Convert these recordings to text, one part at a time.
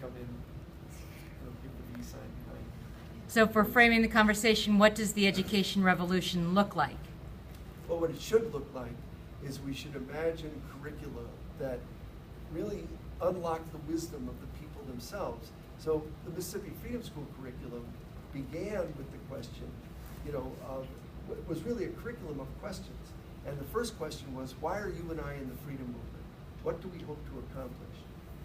come in, give the V sign behind. So for framing the conversation, what does the education revolution look like? Well, what it should look like is we should imagine curricula that really unlock the wisdom of the people themselves. So the Mississippi Freedom School curriculum began with the question, it was really a curriculum of questions. And the first question was, why are you and I in the freedom movement? What do we hope to accomplish?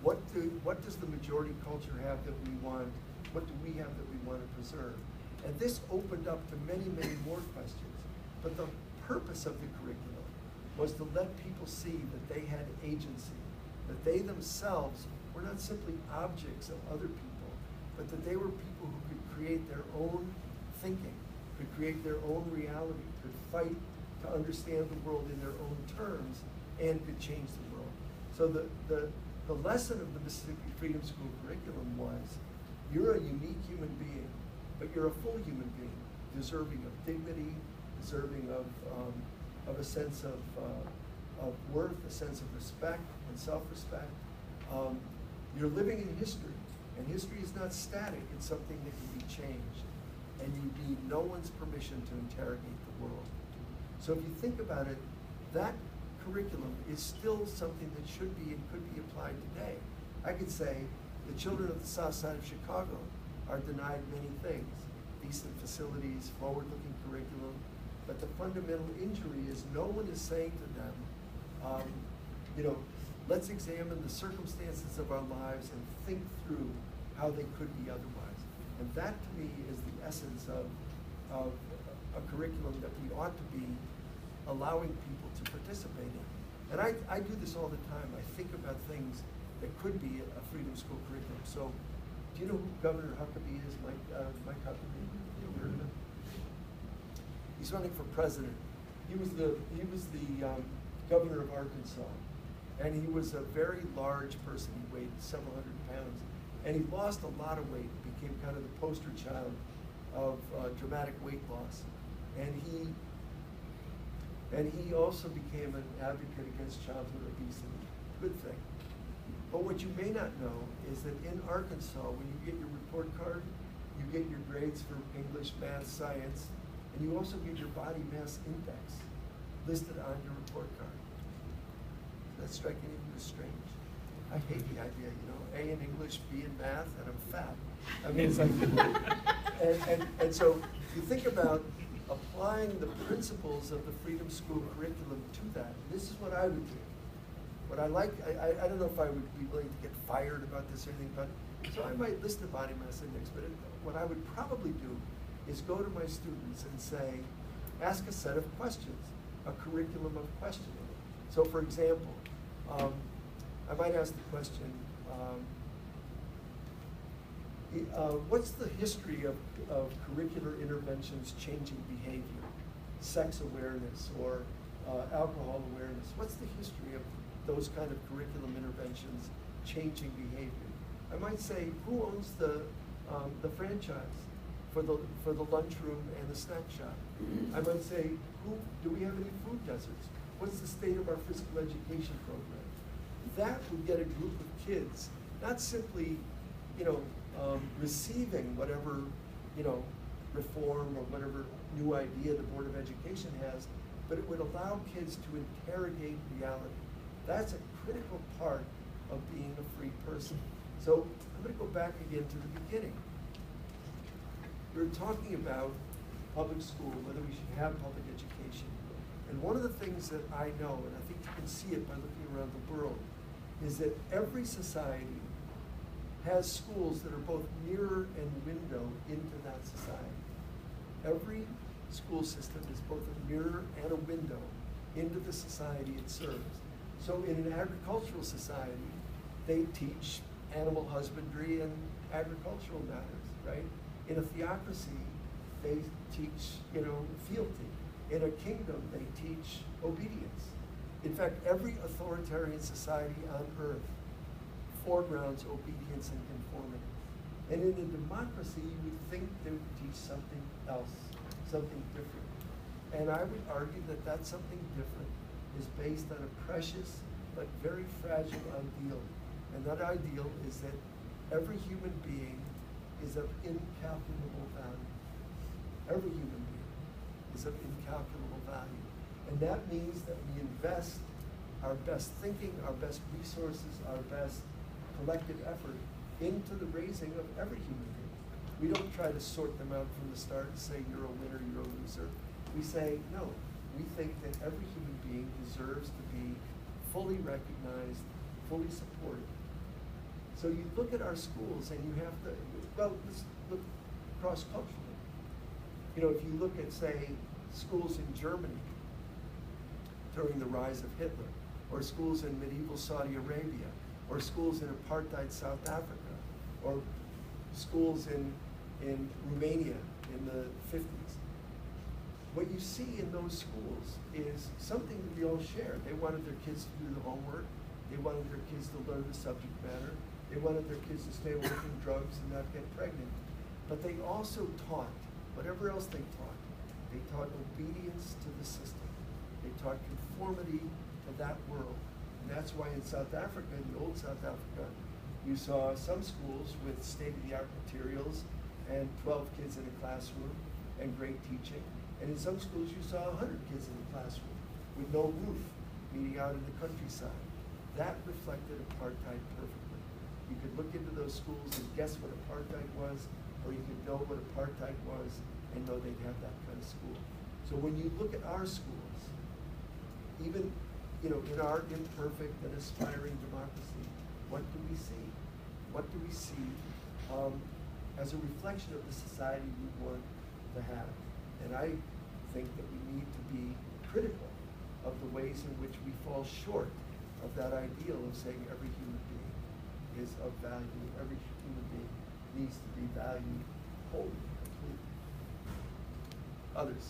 What does the majority culture have that we want? What do we have that we want to preserve? And this opened up to many, many more questions. But the purpose of the curriculum was to let people see that they had agency, that they themselves were not simply objects of other people, but that they were people who could create their own thinking, could create their own reality, could fight to understand the world in their own terms, and could change the world. So the lesson of the Mississippi Freedom School curriculum was, you're a unique human being, but you're a full human being, deserving of dignity, deserving of a sense of worth, a sense of respect and self-respect. You're living in history, and history is not static, it's something that can be changed. And you need no one's permission to interrogate the world. So if you think about it, that curriculum is still something that should be and could be applied today. I could say the children of the South Side of Chicago are denied many things, decent facilities, forward-looking curriculum, but the fundamental injury is no one is saying to them, let's examine the circumstances of our lives and think through how they could be otherwise. And that, to me, is the essence of a curriculum that we ought to be allowing people to participate in. And I do this all the time. I think about things that could be a freedom school curriculum. So, do you know who Governor Huckabee is? Mike Huckabee? You heard of him? He's running for president. He was the governor of Arkansas, and he was a very large person. He weighed several hundred pounds, and he lost a lot of weight. Became kind of the poster child of dramatic weight loss, and he also became an advocate against childhood obesity. Good thing. But what you may not know is that in Arkansas, when you get your report card, you get your grades for English, math, science, and you also get your body mass index listed on your report card. Does that strike any of you as strange? I hate the idea, A in English, B in math, and I'm fat. I mean, it's like, and so you think about applying the principles of the Freedom School curriculum to that. And this is what I would do. What I like, I don't know if I would be willing to get fired about this or anything, but so I might list the body mass index, but what I would probably do is go to my students and say, ask a set of questions, a curriculum of questioning. So for example, I might ask the question, what's the history of curricular interventions changing behavior, sex awareness, or alcohol awareness? What's the history of those kind of curriculum interventions changing behavior? I might say, who owns the franchise for the lunchroom and the snack shop? I might say, do we have any food deserts? What's the state of our physical education program? That would get a group of kids, not simply, receiving whatever, reform or whatever new idea the Board of Education has, but it would allow kids to interrogate reality. That's a critical part of being a free person. So I'm going to go back again to the beginning. We were talking about public school, whether we should have public education. And one of the things that I know, and I think you can see it by looking around the world, is that every society has schools that are both mirror and window into that society. Every school system is both a mirror and a window into the society it serves. So in an agricultural society, they teach animal husbandry and agricultural matters, right? In a theocracy, they teach, fealty. In a kingdom, they teach obedience. In fact, every authoritarian society on earth foregrounds obedience and conformity. And in a democracy, you would think they would teach something else, something different. And I would argue that that something different is based on a precious but very fragile ideal. And that ideal is that Every human being is of incalculable value. Every human being is of incalculable value. And that means that we invest our best thinking, our best resources, our best collective effort into the raising of every human being. We don't try to sort them out from the start and say, you're a winner, you're a loser. We say, no, we think that every human being deserves to be fully recognized, fully supported. So you look at our schools and you have to, well, let's look cross-culturally. You know, if you look at, say, schools in Germany during the rise of Hitler, or schools in medieval Saudi Arabia, or schools in apartheid South Africa, or schools in Romania in the 50s. What you see in those schools is something that we all share. They wanted their kids to do the homework. They wanted their kids to learn the subject matter. They wanted their kids to stay away from drugs and not get pregnant. But they also taught, whatever else they taught obedience to the system. They taught conformity to that world. And that's why in South Africa, in the old South Africa, you saw some schools with state-of-the-art materials and 12 kids in a classroom and great teaching. And in some schools you saw 100 kids in the classroom with no roof, meeting out in the countryside. That reflected apartheid perfectly. You could look into those schools and guess what apartheid was, or you could know what apartheid was and know they'd have that kind of school. So when you look at our schools, even in our imperfect and aspiring democracy, what do we see? What do we see as a reflection of the society we want to have? And I think that we need to be critical of the ways in which we fall short of that ideal of saying every human being is of value, every human being needs to be valued wholly, completely. Others.